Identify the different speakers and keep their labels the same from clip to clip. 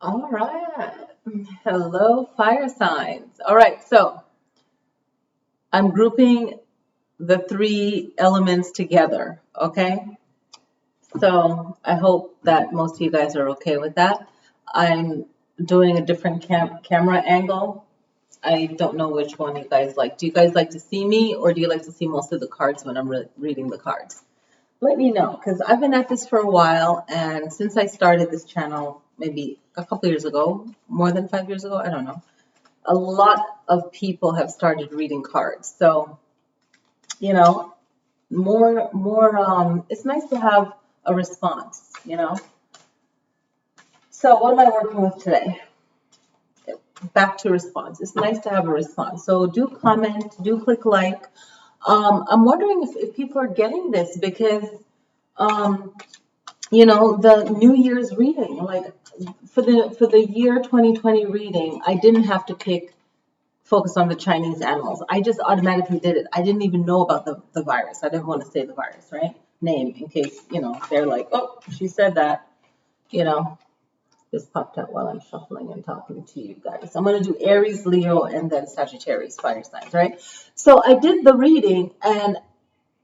Speaker 1: All right. Hello, fire signs. All right, so I'm grouping the three elements together, okay? So I hope that most of you guys are okay with that. I'm doing a different camera angle. I don't know which one you guys like. Do you guys like to see me, or do you like to see most of the cards when I'm reading the cards? Let me know, because I've been at this for a while, and since I started this channel maybe a couple years ago, more than 5 years ago, I don't know, a lot of people have started reading cards. So, you know, it's nice to have a response, you know. So what am I working with today? Back to response. It's nice to have a response. So do comment, do click like. I'm wondering if people are getting this because, you know, the New Year's reading, like for the year 2020 reading, I didn't have to focus on the Chinese animals. I just automatically did it. I didn't even know about the virus. I didn't want to say the virus, right? Name, in case, you know, they're like, oh, she said that, you know. This popped out while I'm shuffling and talking to you guys. I'm going to do Aries, Leo, and then Sagittarius, fire signs, right? So I did the reading, and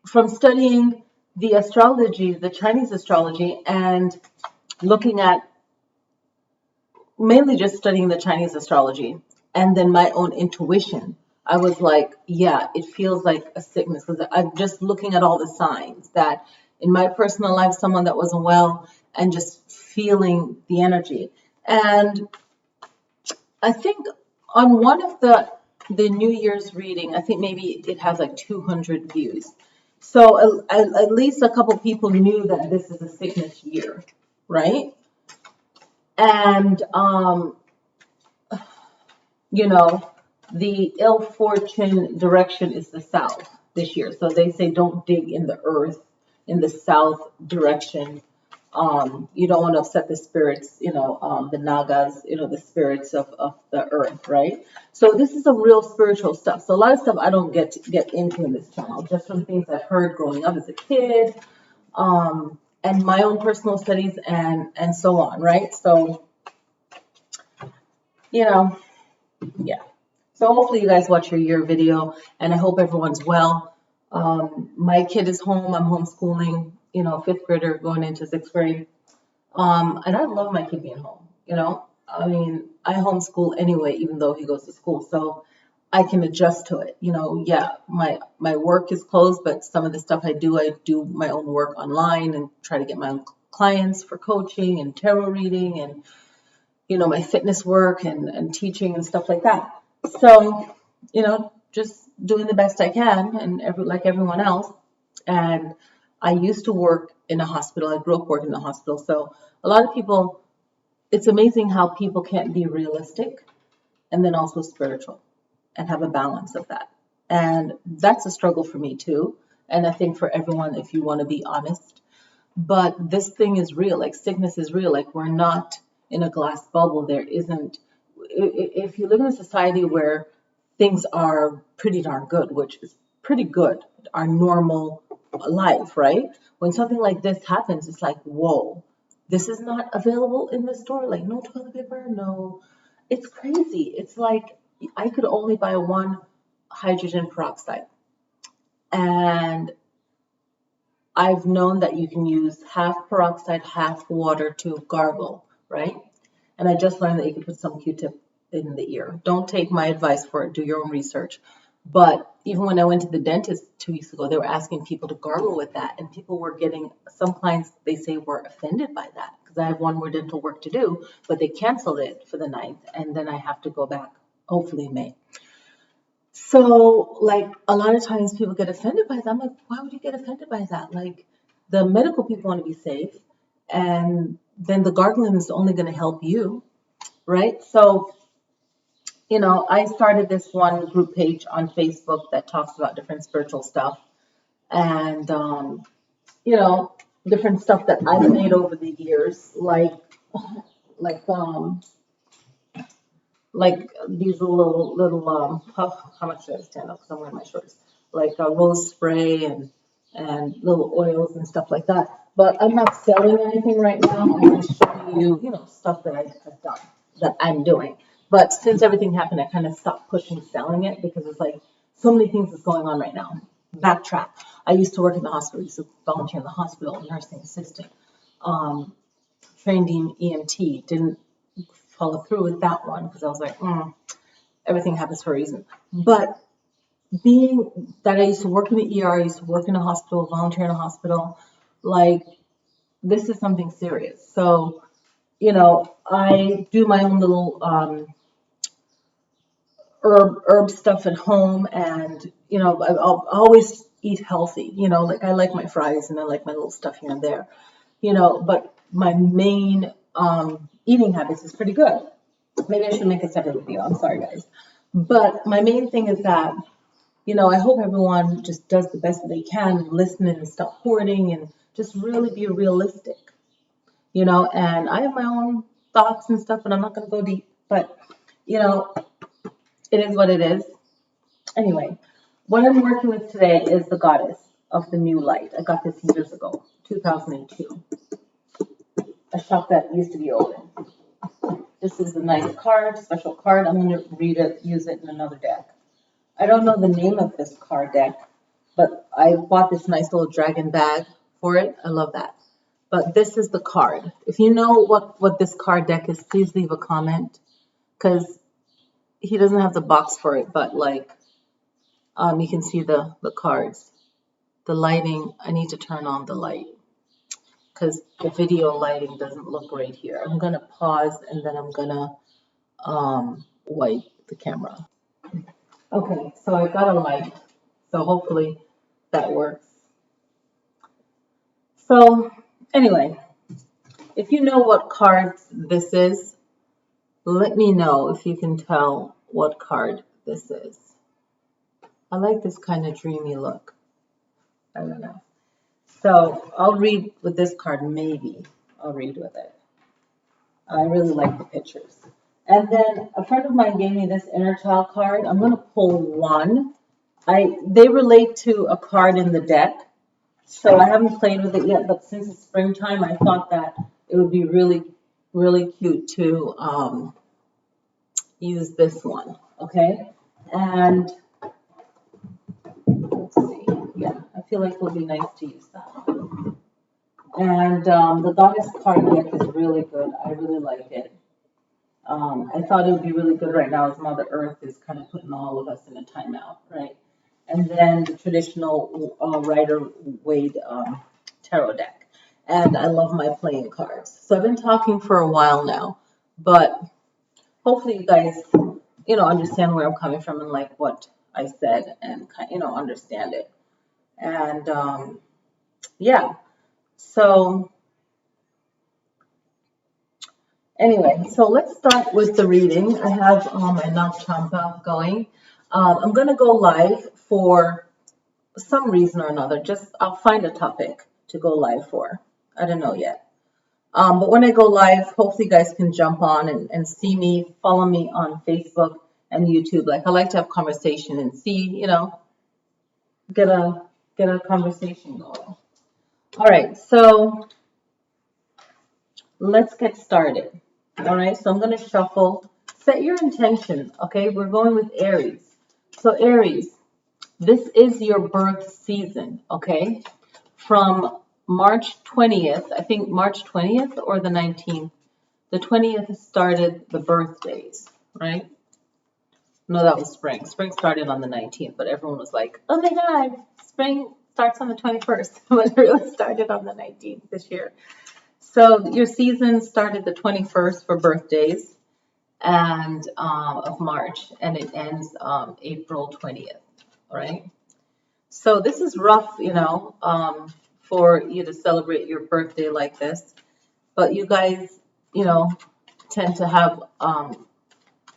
Speaker 1: from studying the astrology, the Chinese astrology, and looking at mainly just studying the Chinese astrology and then my own intuition, I was like, yeah, it feels like a sickness, because I'm just looking at all the signs that in my personal life, someone that wasn't well, and just feeling the energy. And I think on one of the New Year's reading, I think maybe it has like 200 views. So at least a couple people knew that this is a sickness year, right? And, you know, the ill fortune direction is the south this year. So they say don't dig in the earth in the south direction. You don't want to upset the spirits, you know, the nagas, you know, the spirits of the earth, right? So this is some real spiritual stuff. So a lot of stuff I don't get into in this channel, just from things I've heard growing up as a kid, and my own personal studies and so on, right? So, you know, yeah. So hopefully you guys watch your year video, and I hope everyone's well. My kid is home. I'm homeschooling, you know, 5th grader going into 6th grade. And I love my kid being home, you know. I mean, I homeschool anyway, even though he goes to school, so I can adjust to it. You know, yeah, my work is closed, but some of the stuff I do my own work online and try to get my own clients for coaching and tarot reading and, you know, my fitness work and teaching and stuff like that. So, you know, just doing the best I can, and like everyone else. And I used to work in a hospital. I grew up working in a hospital. So a lot of people, it's amazing how people can't be realistic and then also spiritual and have a balance of that. And that's a struggle for me too. And I think for everyone, if you want to be honest. But this thing is real. Like sickness is real. Like we're not in a glass bubble. There isn't. If you live in a society where things are pretty darn good, which is pretty good, our normal life, right? When something like this happens, it's like, whoa, this is not available in the store. Like no toilet paper, no. It's crazy. It's like I could only buy one hydrogen peroxide. And I've known that you can use half peroxide, half water to gargle, right? And I just learned that you can put some Q-tip in the ear. Don't take my advice for it. Do your own research. But even when I went to the dentist 2 weeks ago, they were asking people to gargle with that. And people were some clients, they say, were offended by that. Because I have one more dental work to do, but they canceled it for the 9th. And then I have to go back, hopefully in May. So, like, a lot of times people get offended by that. I'm like, why would you get offended by that? Like, the medical people want to be safe. And then the gargling is only going to help you, right? So, you know, I started this one group page on Facebook that talks about different spiritual stuff and, you know, different stuff that I've made over the years, like these little how much should I stand up? Because I'm wearing my shorts. Like rose spray and little oils and stuff like that. But I'm not selling anything right now. I'm just showing you, you know, stuff that I've done. that I'm doing. But since everything happened, I kind of stopped pushing selling it because it's like so many things is going on right now. Backtrack. I used to work in the hospital. I used to volunteer in the hospital, nursing assistant. Trained in EMT. Didn't follow through with that one because I was like, everything happens for a reason. But being that I used to work in the ER, I used to work in a hospital, volunteer in a hospital, like this is something serious. So, you know, I do my own little herb stuff at home, and you know, I'll always eat healthy. You know, like I like my fries and I like my little stuff here and there. You know, but my main eating habits is pretty good. Maybe I should make a separate video. I'm sorry, guys. But my main thing is that, you know, I hope everyone just does the best that they can, listen and stop hoarding and just really be realistic, you know. And I have my own thoughts and stuff, and I'm not going to go deep, but, you know, it is what it is. Anyway, what I'm working with today is the Goddess of the New Light. I got this years ago, 2002. A shop that used to be open. This is a nice card, special card. I'm going to read it, use it in another deck. I don't know the name of this card deck, but I bought this nice little dragon bag for it. I love that. But this is the card. If you know what this card deck is, please leave a comment, because he doesn't have the box for it, but like you can see the cards. The lighting, I need to turn on the light, because the video lighting doesn't look great here. I'm going to pause and then I'm going to wipe the camera. Okay, so I got a light, so hopefully that works. So anyway, if you know what card this is, let me know if you can tell what card this is. I like this kind of dreamy look. I don't know. So I'll read with this card, maybe. I'll read with it. I really like the pictures. And then a friend of mine gave me this inner child card. I'm going to pull one. They relate to a card in the deck. So I haven't played with it yet, but since it's springtime, I thought that it would be really, really cute to use this one. Okay? And let's see. Yeah, I feel like it would be nice to use that. And the Goddess card deck is really good. I really like it. I thought it would be really good right now as Mother Earth is kind of putting all of us in a timeout, right? And then the traditional Rider-Waite tarot deck. And I love my playing cards. So I've been talking for a while now, but hopefully you guys, you know, understand where I'm coming from and like what I said and, you know, understand it. And yeah, so anyway, so let's start with the reading. I have my Navchampa going. I'm going to go live for some reason or another. Just I'll find a topic to go live for. I don't know yet. But when I go live, hopefully you guys can jump on and see me, follow me on Facebook and YouTube. Like I like to have conversation and see, you know, get a conversation going. All right, so let's get started. All right, so I'm going to shuffle. Set your intention, okay? We're going with Aries. So Aries, this is your birth season, okay? From March 20th, I think March 20th or the 19th. The 20th started the birthdays, right? No, that was spring. Spring started on the 19th, but everyone was like, oh my God, spring starts on the 21st. But it really started on the 19th this year. So your season started the 21st for birthdays and of March, and it ends April 20th, all right? So this is rough, you know, for you to celebrate your birthday like this. But you guys, you know, tend to have,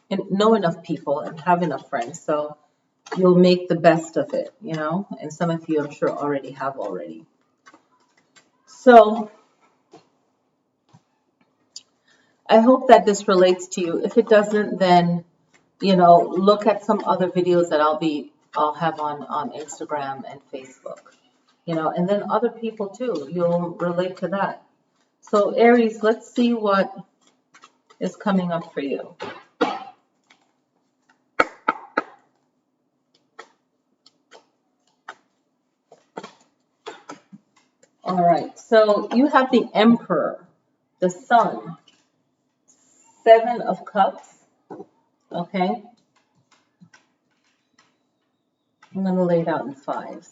Speaker 1: know enough people and have enough friends. So you'll make the best of it, you know. And some of you, I'm sure, already have already. So I hope that this relates to you. If it doesn't, then, you know, look at some other videos that I'll have on Instagram and Facebook, you know, and then other people too. You'll relate to that. So Aries, let's see what is coming up for you? All right, so you have the Emperor, the Sun, 7 of Cups, okay? I'm going to lay it out in 5s.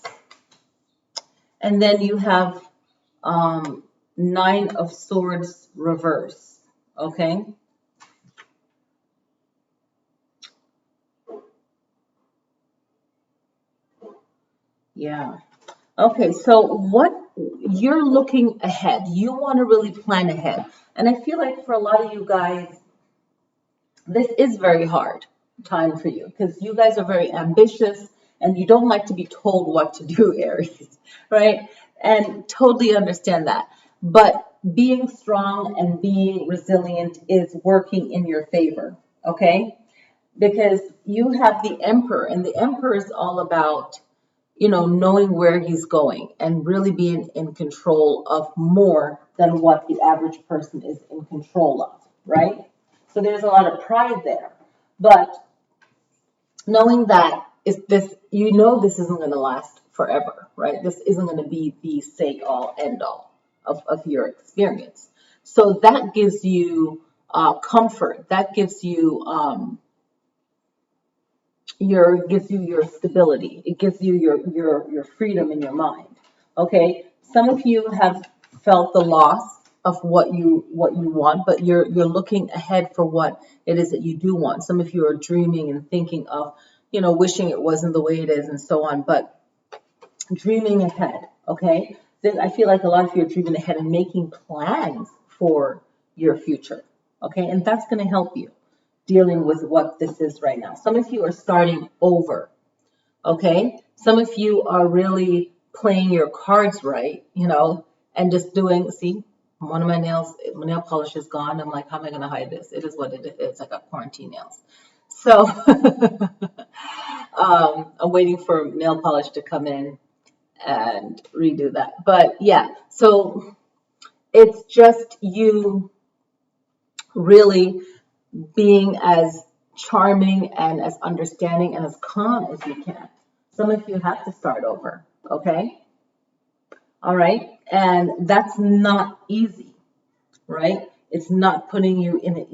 Speaker 1: And then you have 9 of Swords reverse, okay? Yeah. Okay, so what you're looking ahead, you want to really plan ahead. And I feel like for a lot of you guys, this is very hard time for you because you guys are very ambitious and you don't like to be told what to do, Aries, right? And totally understand that. But being strong and being resilient is working in your favor, okay? Because you have the Emperor, and the Emperor is all about, you know, knowing where he's going and really being in control of more than what the average person is in control of, right? So there's a lot of pride there. But knowing that is this, you know, this isn't going to last forever, right? This isn't going to be the say all end all of your experience. So that gives you comfort. That gives you your stability. It gives you your freedom in your mind. Okay. Some of you have felt the loss of what you want, but you're looking ahead for what it is that you do want. Some of you are dreaming and thinking of, you know, wishing it wasn't the way it is and so on, but dreaming ahead. Okay. Then I feel like a lot of you are dreaming ahead and making plans for your future. Okay. And that's going to help you dealing with what this is right now. Some of you are starting over, okay? Some of you are really playing your cards right, you know, and just doing, see, one of my nail polish is gone. I'm like, how am I going to hide this? It is what it is. I got quarantine nails. So I'm waiting for nail polish to come in and redo that. But yeah, so it's just you really being as charming and as understanding and as calm as you can. Some of you have to start over, okay? All right? And that's not easy, right? It's not putting you in an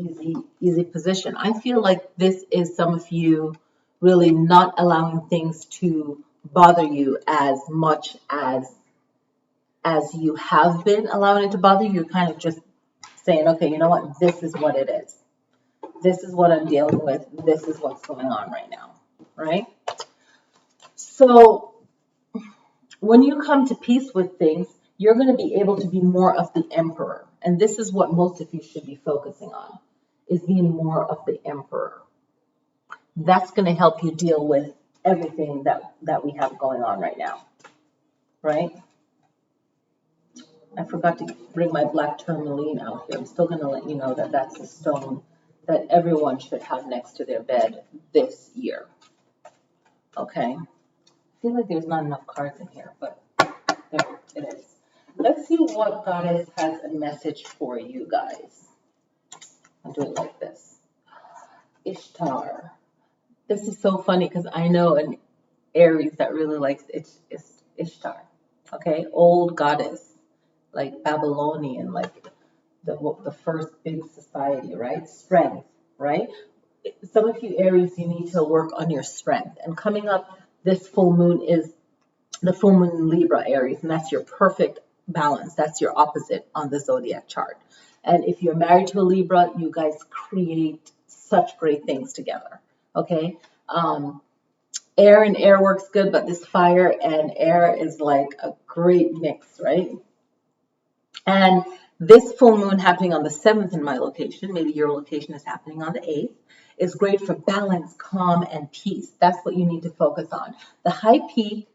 Speaker 1: easy position. I feel like this is some of you really not allowing things to bother you as much as you have been allowing it to bother you. You're kind of just saying, okay, you know what? This is what it is. This is what I'm dealing with. This is what's going on right now, right? So when you come to peace with things, you're going to be able to be more of the Emperor. And this is what most of you should be focusing on, is being more of the Emperor. That's going to help you deal with everything that we have going on right now, right? I forgot to bring my black tourmaline out here. I'm still going to let you know that that's a stone that everyone should have next to their bed this year. Okay. I feel like there's not enough cards in here, but there it is. Let's see what Goddess has a message for you guys. I'll do it like this. Ishtar. This is so funny because I know an Aries that really likes Ishtar. Okay. Old goddess, like Babylonian, like the first big society, right? Strength, right? Some of you Aries, you need to work on your strength. And coming up, this full moon is the full moon in Libra, Aries, and that's your perfect balance. That's your opposite on the zodiac chart. And if you're married to a Libra, you guys create such great things together. Okay. Air and air works good, but this fire and air is like a great mix, right? And this full moon happening on the 7th in my location, maybe your location is happening on the 8th, is great for balance, calm, and peace. That's what you need to focus on. The high peak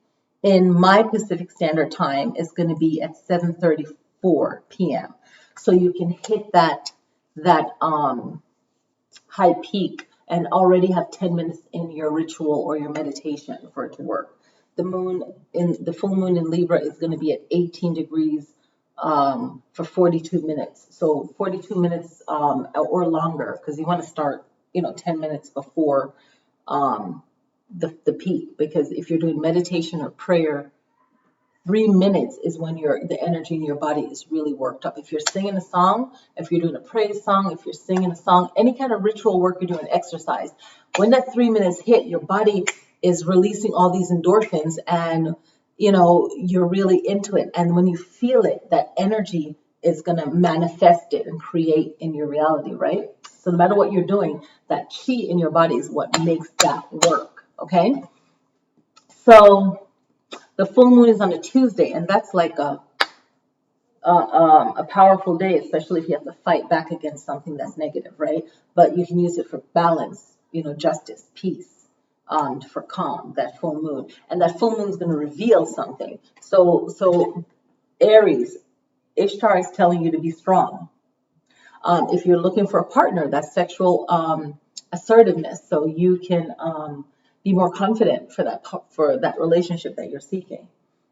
Speaker 1: in my Pacific Standard Time is going to be at 7:34 p.m. So you can hit that high peak and already have 10 minutes in your ritual or your meditation for it to work. The full moon in Libra is going to be at 18 degrees for 42 minutes. So 42 minutes or longer, because you want to start, 10 minutes before the peak. Because if you're doing meditation or prayer, 3 minutes is when the energy in your body is really worked up. If you're singing a song, if you're doing a praise song, if you're singing a song, any kind of ritual work you're doing, exercise, when that 3 minutes hit, your body is releasing all these endorphins, and you're really into it. And when you feel it, that energy is going to manifest it and create in your reality, right? So no matter what you're doing, that chi in your body is what makes that work. Okay, so the full moon is on a Tuesday, and that's like a powerful day, especially if you have to fight back against something that's negative, right? But you can use it for balance, justice, peace, for calm, that full moon. And that full moon is going to reveal something. So Aries, Ishtar is telling you to be strong. If you're looking for a partner, that's sexual assertiveness, so you can be more confident for that relationship that you're seeking.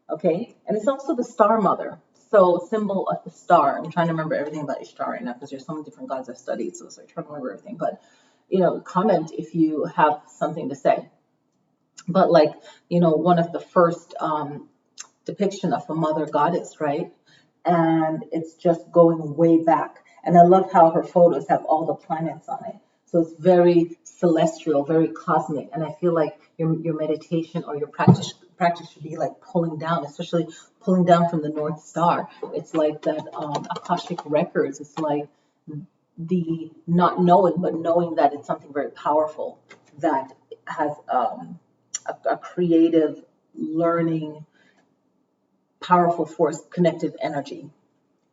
Speaker 1: Okay, and it's also the star mother, so symbol of the star. I'm trying to remember everything about Ishtar right now because there's so many different gods I've studied, so I'm trying to remember everything. But comment if you have something to say. But one of the first depiction of a mother goddess, right? And it's just going way back. And I love how her photos have all the planets on it. So it's very celestial, very cosmic. And I feel like your meditation or your practice should be like pulling down, especially pulling down from the North Star. It's like that Akashic records. It's like the not knowing, but knowing that it's something very powerful that has a creative, learning, powerful force, connective energy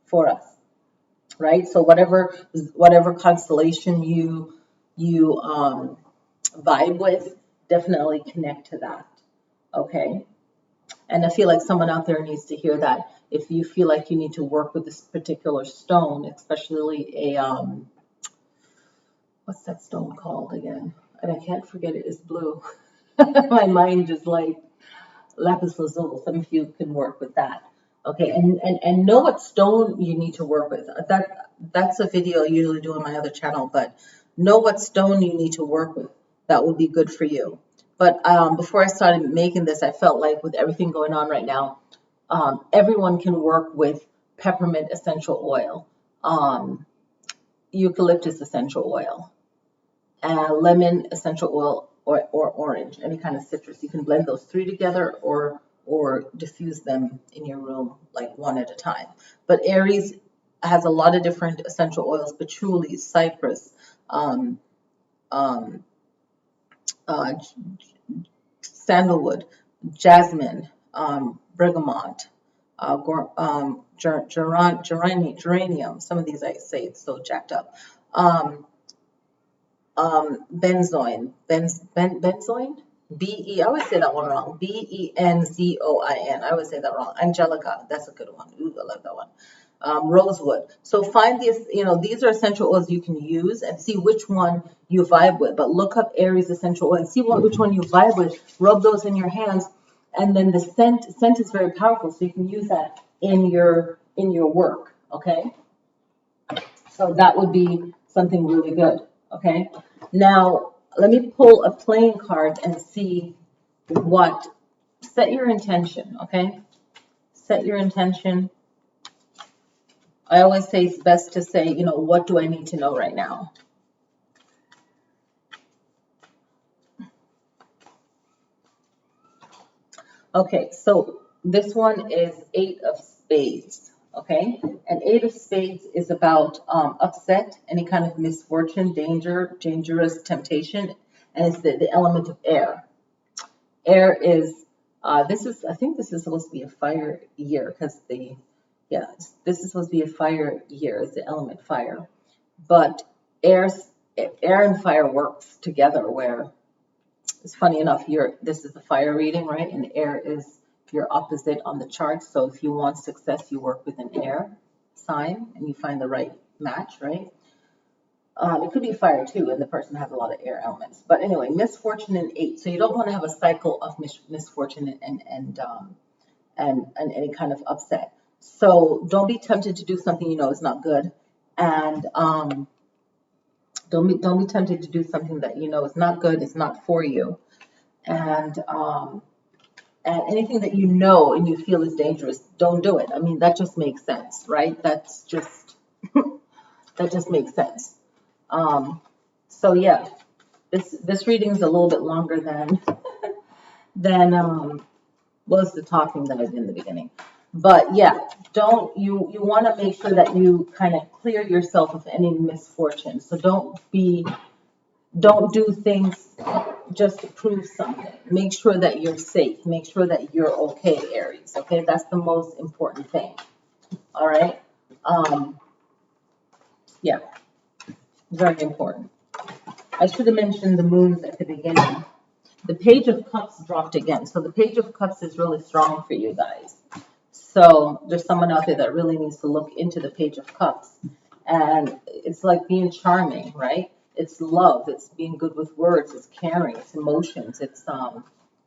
Speaker 1: for us, right? So whatever constellation you vibe with, definitely connect to that. Okay, and I feel like someone out there needs to hear that. If you feel like you need to work with this particular stone, especially what's that stone called again? And I can't forget it. It's blue. My mind just like lapis lazuli. Some of you can work with that. Okay, and know what stone you need to work with. That's a video I usually do on my other channel, but know what stone you need to work with. That would be good for you. But before I started making this, I felt like with everything going on right now, everyone can work with peppermint essential oil, eucalyptus essential oil, lemon essential oil, or orange, any kind of citrus. You can blend those three together or diffuse them in your room, like one at a time. But Aries has a lot of different essential oils: patchouli, cypress, sandalwood, jasmine, bergamot, geranium. Some of these I say it's so jacked up. Benzoin, I always say that one wrong. Benzoin. I always say that wrong. Angelica, that's a good one. Ooh, I love that one. Rosewood. So find these, these are essential oils you can use and see which one you vibe with. But look up Aries essential oil and see which one you vibe with. Rub those in your hands, and then the scent is very powerful, so you can use that in your work. Okay. So that would be something really good. Okay. Now let me pull a playing card and see set your intention. Okay. Set your intention. I always say it's best to say, what do I need to know right now? Okay, so this one is 8 of Spades, okay? And 8 of Spades is about upset, any kind of misfortune, danger, dangerous, temptation, and it's the element of air. Air is, I think this is supposed to be a fire year because this is supposed to be a fire year. It's the element fire. But air and fire works together where it's funny enough, this is the fire reading, right? And air is your opposite on the chart. So if you want success, you work with an air sign and you find the right match, right? It could be fire too, and the person has a lot of air elements. But anyway, misfortune in 8. So you don't want to have a cycle of misfortune and any kind of upset. So don't be tempted to do something you know is not good, and don't be tempted to do something that you know is not good, it's not for you, and anything that you know and you feel is dangerous, don't do it. I mean, that just makes sense, right? That's just that just makes sense. So yeah, this reading is a little bit longer than was the talking that I did in the beginning. But yeah, don't you want to make sure that you kind of clear yourself of any misfortune. So don't do things just to prove something. Make sure that you're safe. Make sure that you're okay, Aries. Okay, that's the most important thing. All right. Yeah, very important. I should have mentioned the moons at the beginning. The Page of Cups dropped again. So the Page of Cups is really strong for you guys. So there's someone out there that really needs to look into the Page of Cups. And it's like being charming, right? It's love. It's being good with words. It's caring. It's emotions. It's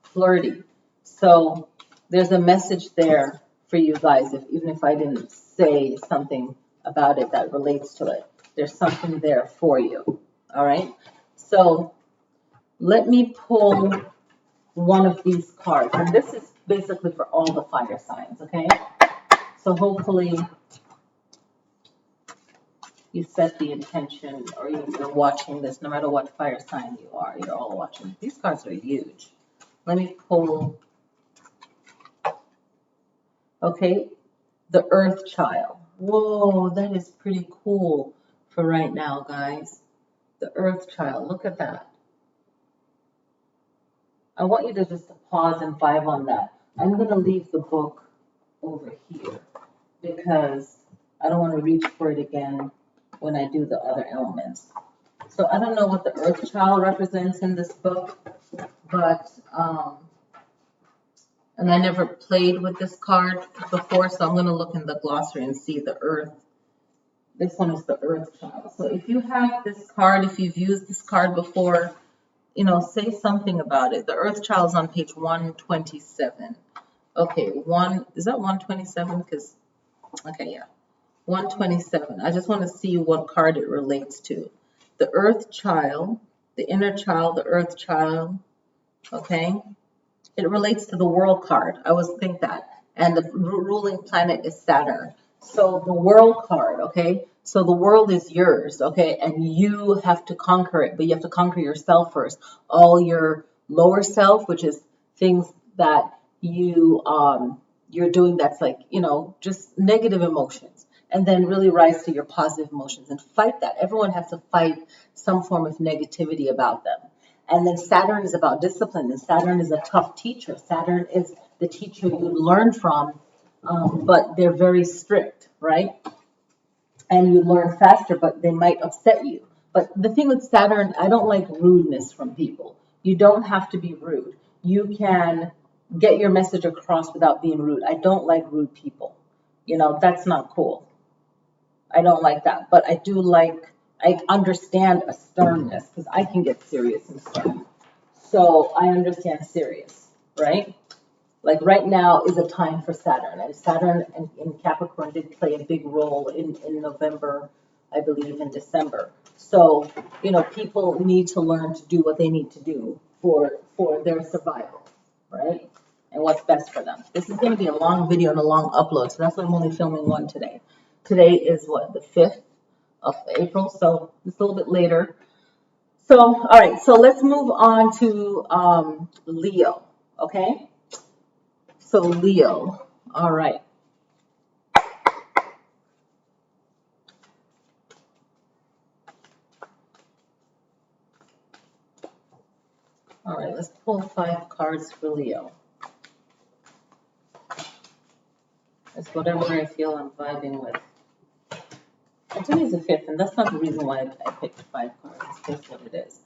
Speaker 1: flirty. So there's a message there for you guys, even if I didn't say something about it that relates to it. There's something there for you. All right? So let me pull one of these cards. And this is basically for all the fire signs, okay? So hopefully you set the intention, or you're watching this, no matter what fire sign you are, you're all watching. These cards are huge. Let me pull, okay, the Earth Child. Whoa, that is pretty cool for right now, guys. The Earth Child, look at that. I want you to just pause and vibe on that. I'm going to leave the book over here because I don't want to reach for it again when I do the other elements. So I don't know what the Earth Child represents in this book, but, and I never played with this card before, so I'm going to look in the glossary and see the Earth. This one is the Earth Child. So if you have this card, if you've used this card before, you know, say something about it. The Earth Child is on page 127. Okay, is that 127? Because, okay, yeah. 127. I just want to see what card it relates to. The Earth Child, the Inner Child, the Earth Child, okay? It relates to the World card. I always think that. And the ruling planet is Saturn. So the World card, okay? So the world is yours, okay? And you have to conquer it, but you have to conquer yourself first. All your lower self, which is things that you're doing that's like, you know, just negative emotions. And then really rise to your positive emotions and fight that. Everyone has to fight some form of negativity about them. And then Saturn is about discipline, and Saturn is a tough teacher. Saturn is the teacher you learn from, but they're very strict, right? And you learn faster, but they might upset you. But the thing with Saturn, I don't like rudeness from people. You don't have to be rude. You can get your message across without being rude. I don't like rude people. You know, that's not cool. I don't like that. But I do like, I understand a sternness because I can get serious and stern. So I understand serious, right? Like right now is a time for Saturn. And Saturn in Capricorn did play a big role in November, I believe, in December. So, you know, people need to learn to do what they need to do for their survival, right? And what's best for them. This is going to be a long video and a long upload, so that's why I'm only filming one today. Today is what, the 5th of April, so it's a little bit later. So, all right, so let's move on to Leo, okay? So Leo, all right. All right, let's pull 5 cards for Leo. It's whatever I feel I'm vibing with. And today's the 5th, and that's not the reason why I picked 5 cards. It's just what it is.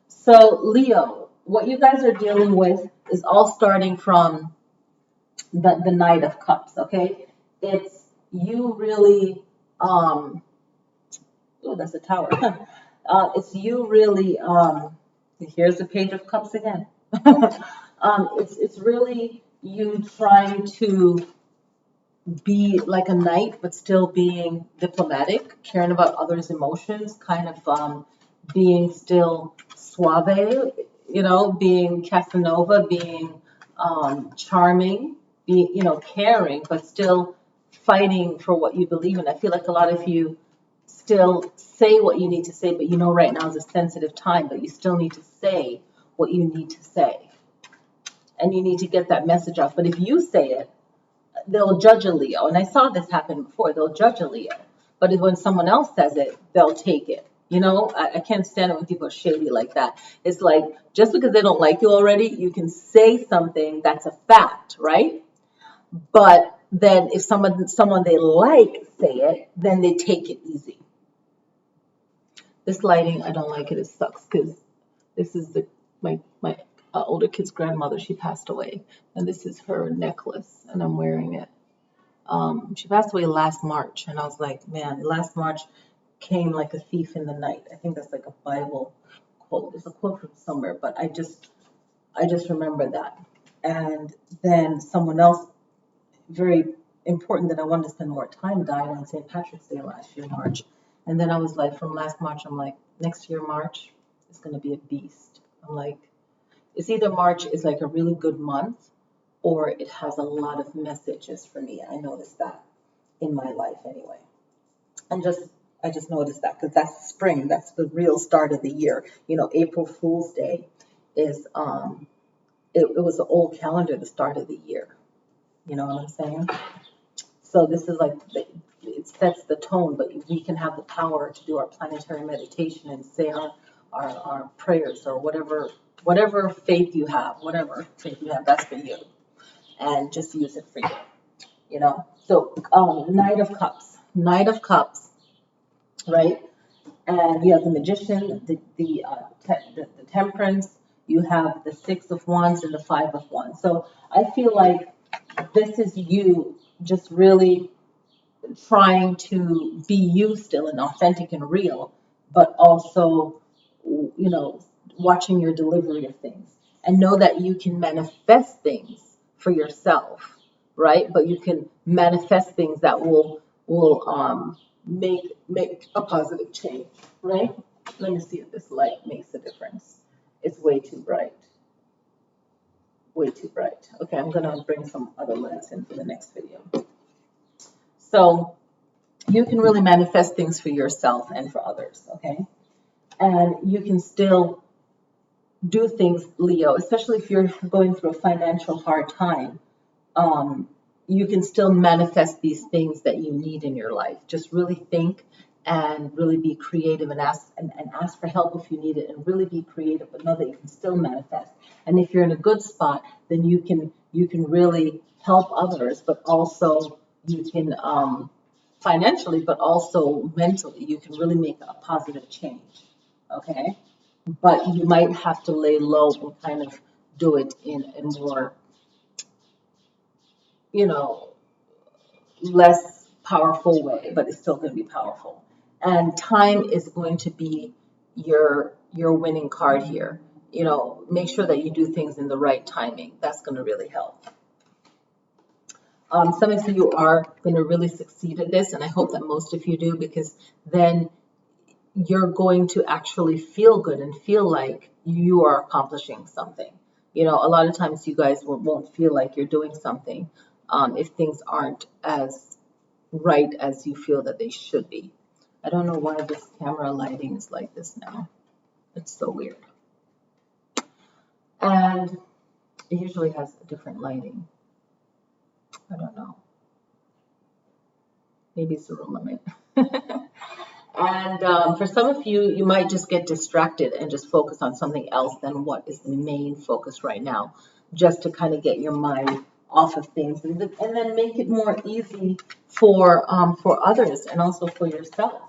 Speaker 1: So Leo, what you guys are dealing with is all starting from the Knight of Cups, okay? It's you really, oh, that's a tower. It's you really, here's the Page of Cups again. It's really you trying to be like a knight, but still being diplomatic, caring about others' emotions, kind of being still suave, being Casanova, being charming, being, caring, but still fighting for what you believe in. I feel like a lot of you still say what you need to say, but right now is a sensitive time, but you still need to say what you need to say. And you need to get that message off. But if you say it, they'll judge a Leo. And I saw this happen before. They'll judge a Leo. But when someone else says it, they'll take it. I can't stand it when people are shady like that. It's like, just because they don't like you already, you can say something that's a fact, right? But then if someone they like say it, then they take it easy. This lighting, I don't like it. It sucks because this is my older kid's grandmother. She passed away, and this is her necklace, and I'm wearing it. She passed away last March, and I was like, man, last March came like a thief in the night. I think that's like a Bible quote. It's a quote from somewhere, but I just remember that. And then someone else, very important that I wanted to spend more time, died on St. Patrick's Day last year, March. And then I was like, from last March, I'm like, next year, March, is going to be a beast. I'm like, it's either March is like a really good month or it has a lot of messages for me. I noticed that in my life anyway. And I just noticed that because that's spring. That's the real start of the year. April Fool's Day is, it was the old calendar, the start of the year. You know what I'm saying? So this is like, it sets the tone, but we can have the power to do our planetary meditation and say our prayers or whatever faith you have, that's for you. And just use it for you, So Knight of Cups, right? And you have the Magician, the Temperance, you have the Six of Wands and the Five of Wands. So I feel like this is you just really trying to be you still and authentic and real, but also, watching your delivery of things and know that you can manifest things for yourself, right? But you can manifest things that will make a positive change, right? Let me see if this light makes a difference. It's way too bright. Way too bright. Okay, I'm going to bring some other lights in for the next video. So you can really manifest things for yourself and for others, okay? And you can still do things, Leo, especially if you're going through a financial hard time. You can still manifest these things that you need in your life. Just really think and really be creative and ask for help if you need it, and really be creative, but know that you can still manifest. And if you're in a good spot, then you can really help others, but also you can financially, but also mentally, you can really make a positive change. Okay, but you might have to lay low and kind of do it in a more, less powerful way, but it's still going to be powerful. And time is going to be your winning card here. Make sure that you do things in the right timing. That's going to really help. Some of you are going to really succeed at this, and I hope that most of you do, because then you're going to actually feel good and feel like you are accomplishing something. A lot of times you guys won't feel like you're doing something if things aren't as right as you feel that they should be. I don't know why this camera lighting is like this now. It's so weird. And it usually has a different lighting. I don't know. Maybe it's the room I'm in. And for some of you, you might just get distracted and just focus on something else than what is the main focus right now, just to kind of get your mind off of things, and then make it more easy for others and also for yourself.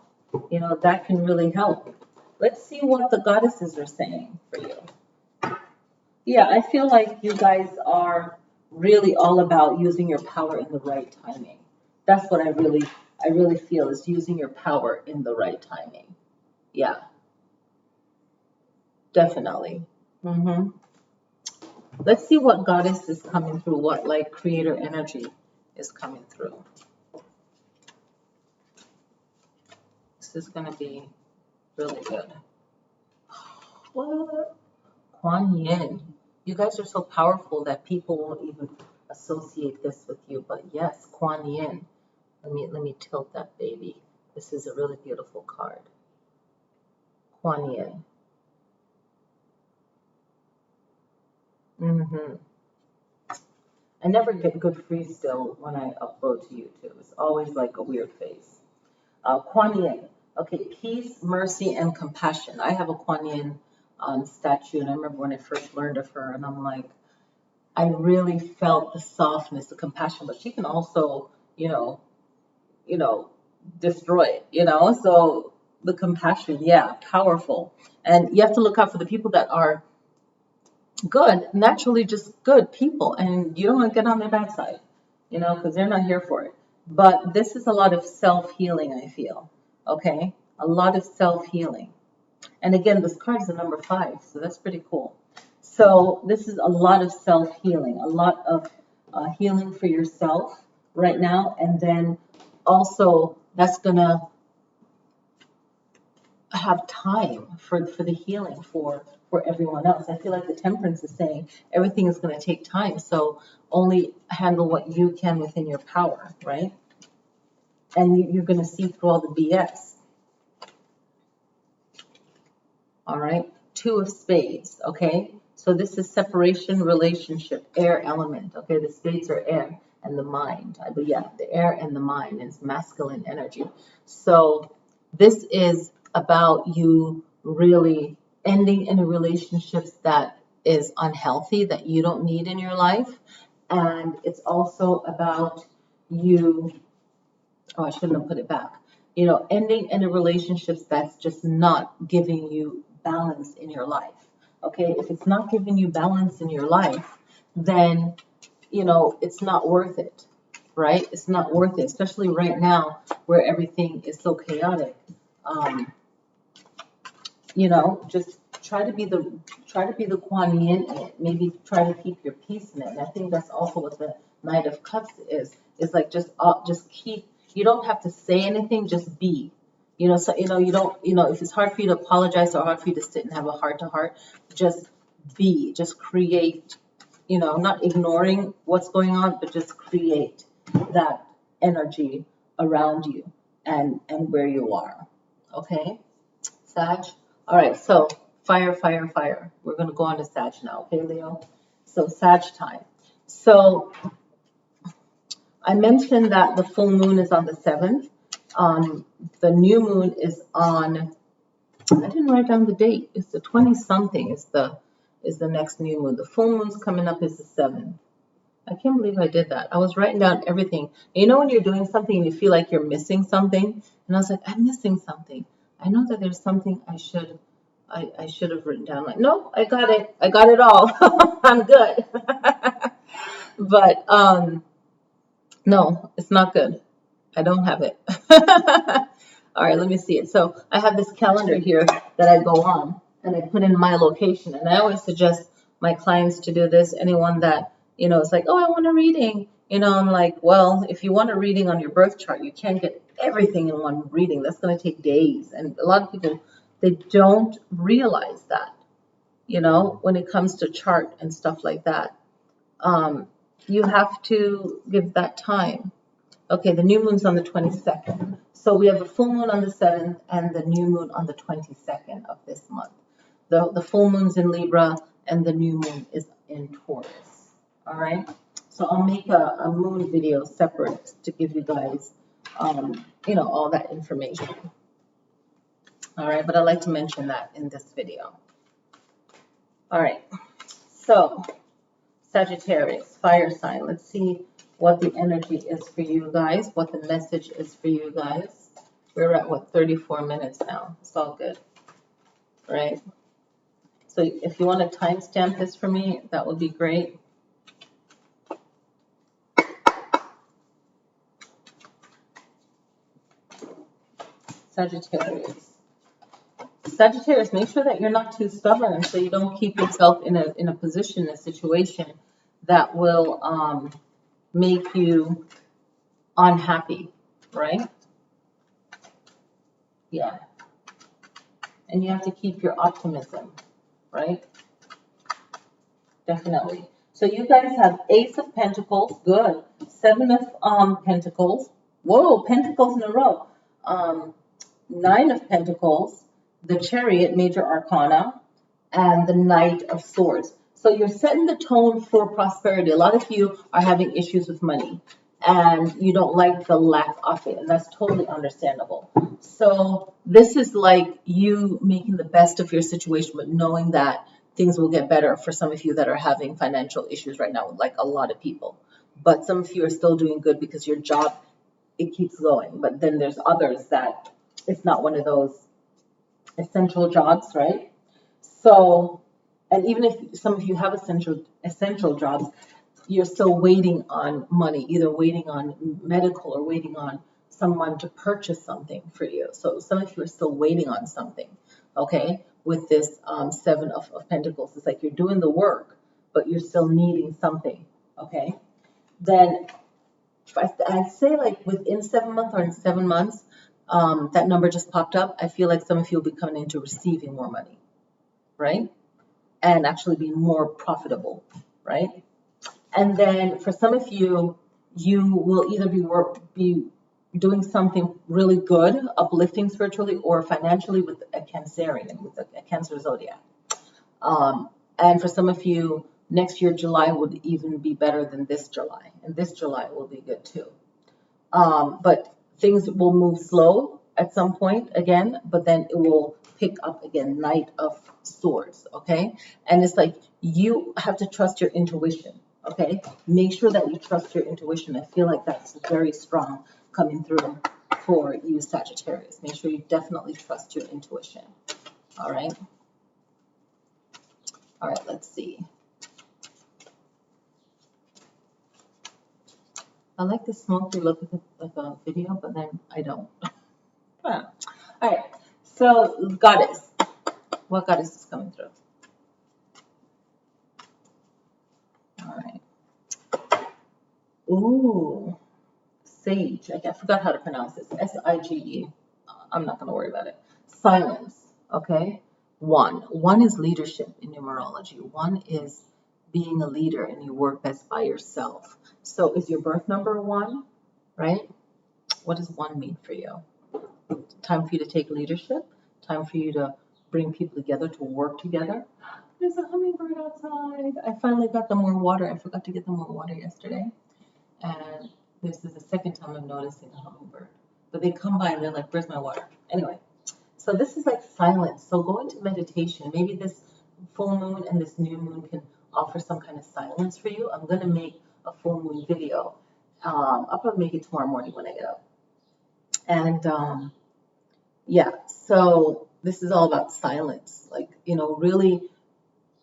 Speaker 1: That can really help. Let's see what the goddesses are saying for you. Yeah, I feel like you guys are really all about using your power in the right timing. That's what I really feel, is using your power in the right timing. Yeah, definitely. Let's see what goddess is coming through, what like creator energy is coming through. This is going to be really good. What? Kuan Yin. You guys are so powerful that people won't even associate this with you. But yes, Kuan Yin. Let me tilt that baby. This is a really beautiful card. Kuan Yin. I never get good free still when I upload to YouTube. It's always like a weird face. Kuan Yin. Okay, peace, mercy, and compassion. I have a Kuan Yin statue, and I remember when I first learned of her, and I'm like, I really felt the softness, the compassion, but she can also, destroy it, So the compassion, yeah, powerful. And you have to look out for the people that are good, naturally just good people, and you don't want to get on their bad side, because they're not here for it. But this is a lot of self-healing, I feel, okay? A lot of self-healing. And again, this card is the number 5, so that's pretty cool. So this is a lot of self-healing, a lot of healing for yourself right now, and then also that's going to have time for the healing for everyone else. I feel like the Temperance is saying everything is going to take time, so only handle what you can within your power, right? And you're going to see through all the BS. All right, 2 of Spades, okay? So this is separation, relationship, air element, okay? The spades are air and the mind. But yeah, the air and the mind is masculine energy. So this is about you really ending in a relationship that is unhealthy, that you don't need in your life. And it's also about you, I shouldn't have put it back, ending in a relationship that's just not giving you balance in your life. Okay, if it's not giving you balance in your life, then it's not worth it, right? It's not worth it, especially right now where everything is so chaotic. Just try to be the Kuan Yin in it. Maybe try to keep your peace in it. And I think that's also what the Knight of Cups is like just keep. You don't have to say anything, just be. So you don't. If it's hard for you to apologize or hard for you to sit and have a heart-to-heart, just be. Just create. Not ignoring what's going on, but just create that energy around you and where you are. Okay, Sag. All right, so fire, fire, fire. We're going to go on to Sag now, okay, Leo? So Sag time. So I mentioned that the full moon is on the 7th. The new moon is on, I didn't write down the date. It's the 20-something is the next new moon. The full moon's coming up is the 7th. I can't believe I did that. I was writing down everything. When you're doing something and you feel like you're missing something, and I was like, I'm missing something. I know that there's something I should have written down. Like, no, I got it. I got it all. I'm good. But no, it's not good. I don't have it. All right, let me see it. So I have this calendar here that I go on, and I put in my location. And I always suggest my clients to do this. Anyone that, it's like, oh, I want a reading. I'm like, well, if you want a reading on your birth chart, you can't get everything in one reading. That's going to take days. And a lot of people, they don't realize that, when it comes to chart and stuff like that. You have to give that time. Okay, the new moon's on the 22nd. So we have the full moon on the 7th and the new moon on the 22nd of this month. The full moon's in Libra and the new moon is in Taurus. All right. So I'll make a moon video separate to give you guys, all that information. All right. But I'd like to mention that in this video. All right. So Sagittarius, fire sign. Let's see what the energy is for you guys, what the message is for you guys. We're at, 34 minutes now. It's all good, right? So if you want to timestamp this for me, that would be great. Sagittarius. Sagittarius, make sure that you're not too stubborn, so you don't keep yourself in a position, a situation that will make you unhappy, right? Yeah. And you have to keep your optimism, right? Definitely. So you guys have Ace of Pentacles, good. Seven of Pentacles. Whoa, Pentacles in a row. Nine of Pentacles, the Chariot, Major Arcana, and the Knight of Swords. So you're setting the tone for prosperity. A lot of you are having issues with money and you don't like the lack of it, and that's totally understandable. So this is like you making the best of your situation, but knowing that things will get better for some of you that are having financial issues right now, like a lot of people. But some of you are still doing good because your job, it keeps going. But then there's others that it's not one of those essential jobs, right? So, and even if some of you have essential jobs, you're still waiting on money, either waiting on medical or waiting on someone to purchase something for you. So some of you are still waiting on something, okay? With this Seven of Pentacles, it's like you're doing the work, but you're still needing something, okay? Then I'd say like within 7 months or in 7 months, that number just popped up. I feel like some of you will be coming into receiving more money, right? And actually be more profitable, right? And then for some of you, you will either be doing something really good, uplifting spiritually or financially with a Cancerian, with a Cancer zodiac. And for some of you, next year, July would even be better than this July. And this July will be good too. But things will move slow at some point again, but then it will pick up again. Knight of Swords, okay? And it's like you have to trust your intuition, okay? Make sure that you trust your intuition. I feel like that's very strong coming through for you, Sagittarius. Make sure you definitely trust your intuition, all right? All right, let's see. I like the smoky look of the video, but then I don't. All right, so Goddess. What Goddess is coming through? All right. Ooh, Sage. I forgot how to pronounce this. S-I-G-E. I'm not going to worry about it. Silence. Okay. One is leadership in numerology. One is being a leader and you work best by yourself. So is your birth number 1, right? What does 1 mean for you? Time for you to take leadership. Time for you to bring people together, to work together. There's a hummingbird outside. I finally got them more water. I forgot to get them more water yesterday. And this is the second time I'm noticing a hummingbird. But they come by and they're like, where's my water? Anyway, so this is like silence. So go into meditation. Maybe this full moon and this new moon can offer some kind of silence for you. I'm going to make a full moon video. I'll probably make it tomorrow morning when I get up. And yeah, so this is all about silence. Like, you know, really,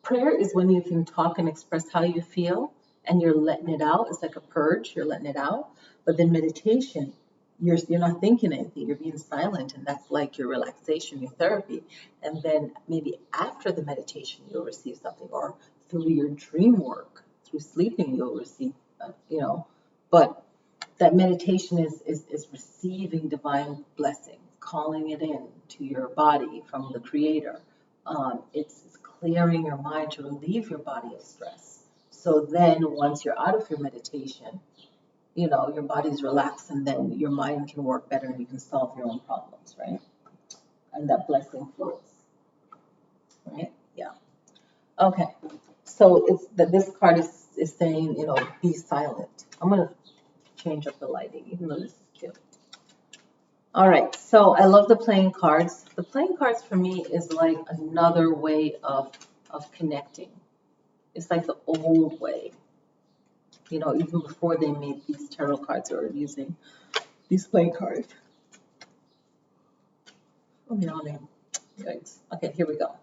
Speaker 1: prayer is when you can talk and express how you feel and you're letting it out. It's like a purge, you're letting it out. But then meditation, you're not thinking anything, you're being silent, and that's like your relaxation, your therapy. And then maybe after the meditation, you'll receive something, or through your dream work, through sleeping, you'll receive, you know. But that meditation is receiving divine blessing, calling it in to your body from the Creator. It's clearing your mind to relieve your body of stress. So then once you're out of your meditation, you know, your body's relaxed and then your mind can work better and you can solve your own problems, right? And that blessing flows, right? Yeah. Okay. So it's that this card is saying, you know, be silent. I'm going to change up the lighting, even though this is cute. All right, so I love the playing cards. The playing cards for me is like another way of connecting. It's like the old way. You know, even before they made these tarot cards, they were using these playing cards. I'm yawning. Yikes. Okay, here we go.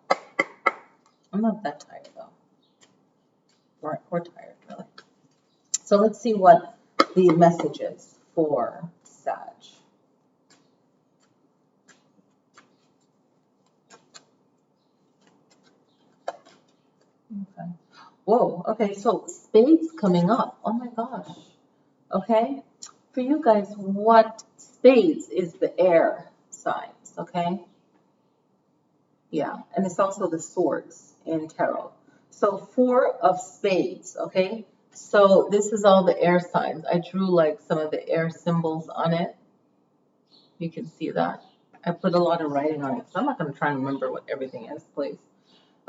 Speaker 1: I'm not that tired though. We're tired, really. So let's see what the message is for Sag. Okay. Whoa. Okay. So spades coming up. Oh my gosh. Okay. for you guys, what spades is the air signs, okay? Yeah, and it's also the swords in tarot. So 4 of spades, okay? So this is all the air signs. I drew like some of the air symbols on it. You can see that. I put a lot of writing on it, so I'm not going to try and remember what everything is, please.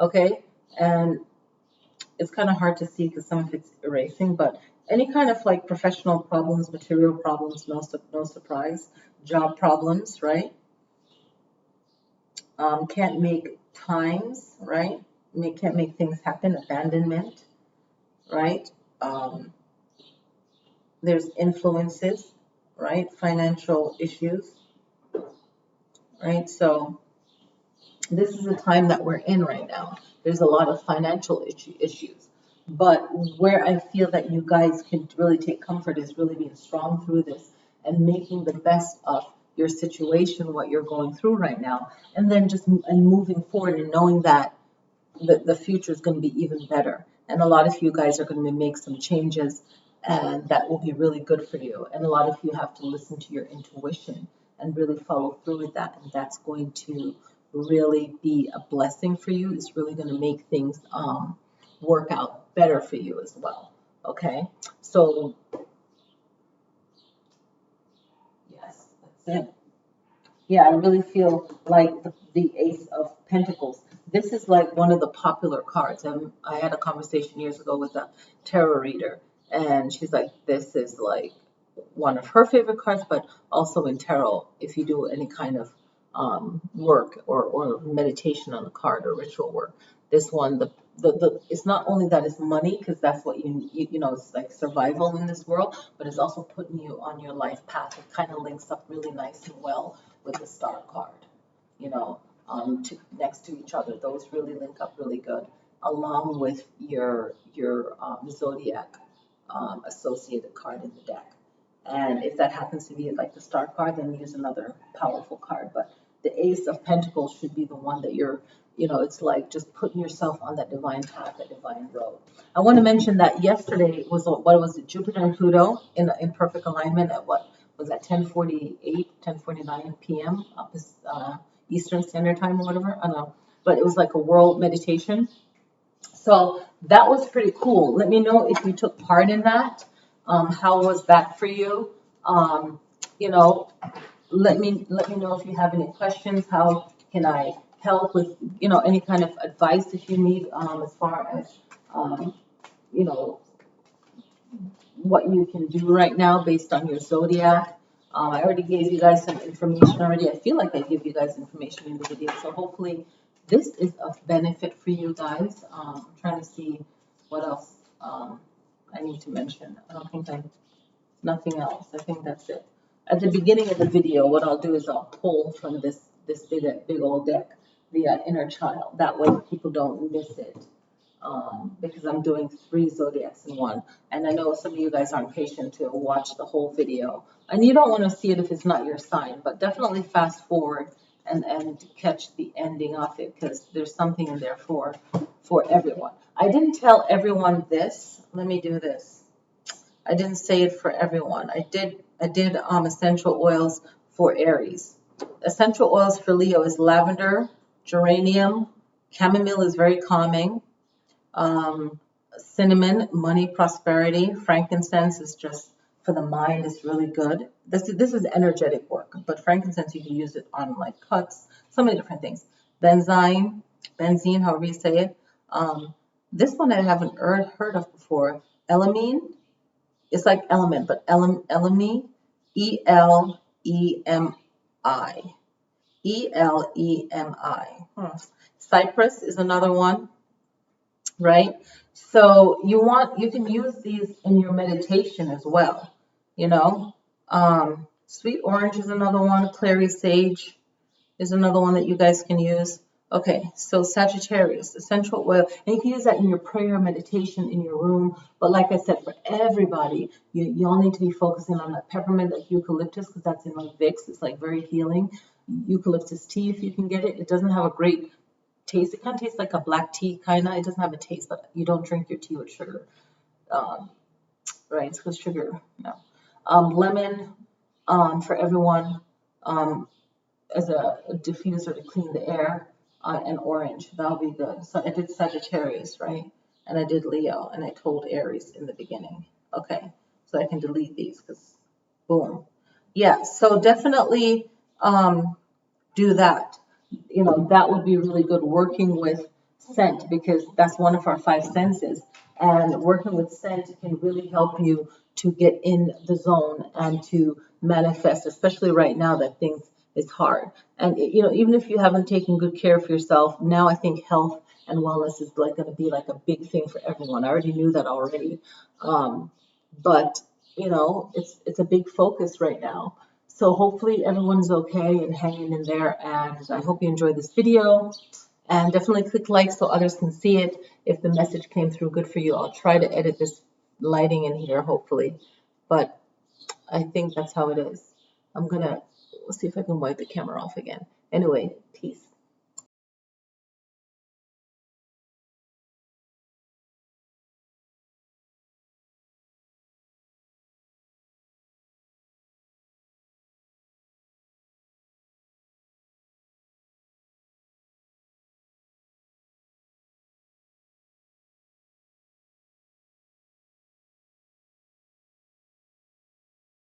Speaker 1: Okay, and it's kind of hard to see because some of it's erasing, but any kind of like professional problems, material problems, no surprise. Job problems, right? Can't make times, right? Can't make things happen, abandonment, right? There's influences, right? Financial issues, right? So this is the time that we're in right now. There's a lot of financial issues. But where I feel that you guys can really take comfort is really being strong through this and making the best of your situation, what you're going through right now, and then just moving forward and knowing that the future is going to be even better. And a lot of you guys are going to make some changes, and that will be really good for you. And a lot of you have to listen to your intuition and really follow through with that. And that's going to really be a blessing for you. It's really going to make things work out better for you as well. Okay, so yes, that's it. Yeah, I really feel like the Ace of Pentacles. This is like one of the popular cards. I had a conversation years ago with a tarot reader, and she's like, this is like one of her favorite cards, but also in tarot, if you do any kind of work or meditation on the card or ritual work, this one, it's not only that it's money, because that's what you know, it's like survival in this world, but it's also putting you on your life path. It kind of links up really nice and well with the star card, you know, next to each other. Those really link up really good, along with your zodiac associated card in the deck. And if that happens to be like the star card, then use another powerful card. But the Ace of Pentacles should be the one that you're, you know, it's like just putting yourself on that divine path, that divine road. I want to mention that yesterday was, what was it, Jupiter and Pluto in perfect alignment at what was that, 10:48, 10:49 p.m. Eastern Standard Time or whatever. I don't know. But it was like a world meditation. So that was pretty cool. Let me know if you took part in that. How was that for you? You know, let me know if you have any questions. How can I help with, you know, any kind of advice if you need, as far as, you know, what you can do right now based on your zodiac. I already gave you guys some information already. I feel like I give you guys information in the video, so hopefully this is of benefit for you guys. I'm trying to see what else I need to mention. I don't think nothing else. I think that's it. At the beginning of the video, what I'll do is I'll pull from this big old deck the inner child. That way people don't miss it. Because I'm doing 3 zodiacs in one, and I know some of you guys aren't patient to watch the whole video, and you don't want to see it if it's not your sign, but definitely fast forward and catch the ending of it, because there's something in there for everyone. I didn't tell everyone this. Let me do this. I didn't say it for everyone. I did essential oils for Aries. Essential oils for Leo is lavender, geranium, chamomile is very calming. Cinnamon, money, prosperity. Frankincense is just for the mind, is really good. This is energetic work, but frankincense, you can use it on like cuts, so many different things. Benzene, however you say it. This one I haven't heard of before. Elamine, it's like element, but Elemi, E-L-E-M-I. E-L-E-M-I. Cypress is another one. Right? So you can use these in your meditation as well, you know. Sweet orange is another one. Clary sage is another one that you guys can use. Okay, so Sagittarius, essential oil, and you can use that in your prayer, meditation, in your room. But like I said, for everybody, you all need to be focusing on that peppermint, like eucalyptus, because that's in like Vicks. It's like very healing. Eucalyptus tea, if you can get it. It doesn't have a great taste. It kind of tastes like a black tea, kind of. It doesn't have a taste, but you don't drink your tea with sugar, right? It's with sugar. No. Lemon for everyone as a diffuser to clean the air, and orange. That'll be good. So I did Sagittarius, right? And I did Leo, and I told Aries in the beginning. Okay, so I can delete these because boom. Yeah, so definitely do that. You know, that would be really good, working with scent, because that's one of our 5 senses. And working with scent can really help you to get in the zone and to manifest, especially right now that things is hard. And you know, even if you haven't taken good care of yourself, now I think health and wellness is like going to be like a big thing for everyone. I already knew that already, but you know, it's a big focus right now. So hopefully everyone's okay and hanging in there. And I hope you enjoyed this video. And definitely click like so others can see it. If the message came through good for you, I'll try to edit this lighting in here, hopefully. But I think that's how it is. Let's see if I can wipe the camera off again. Anyway, peace.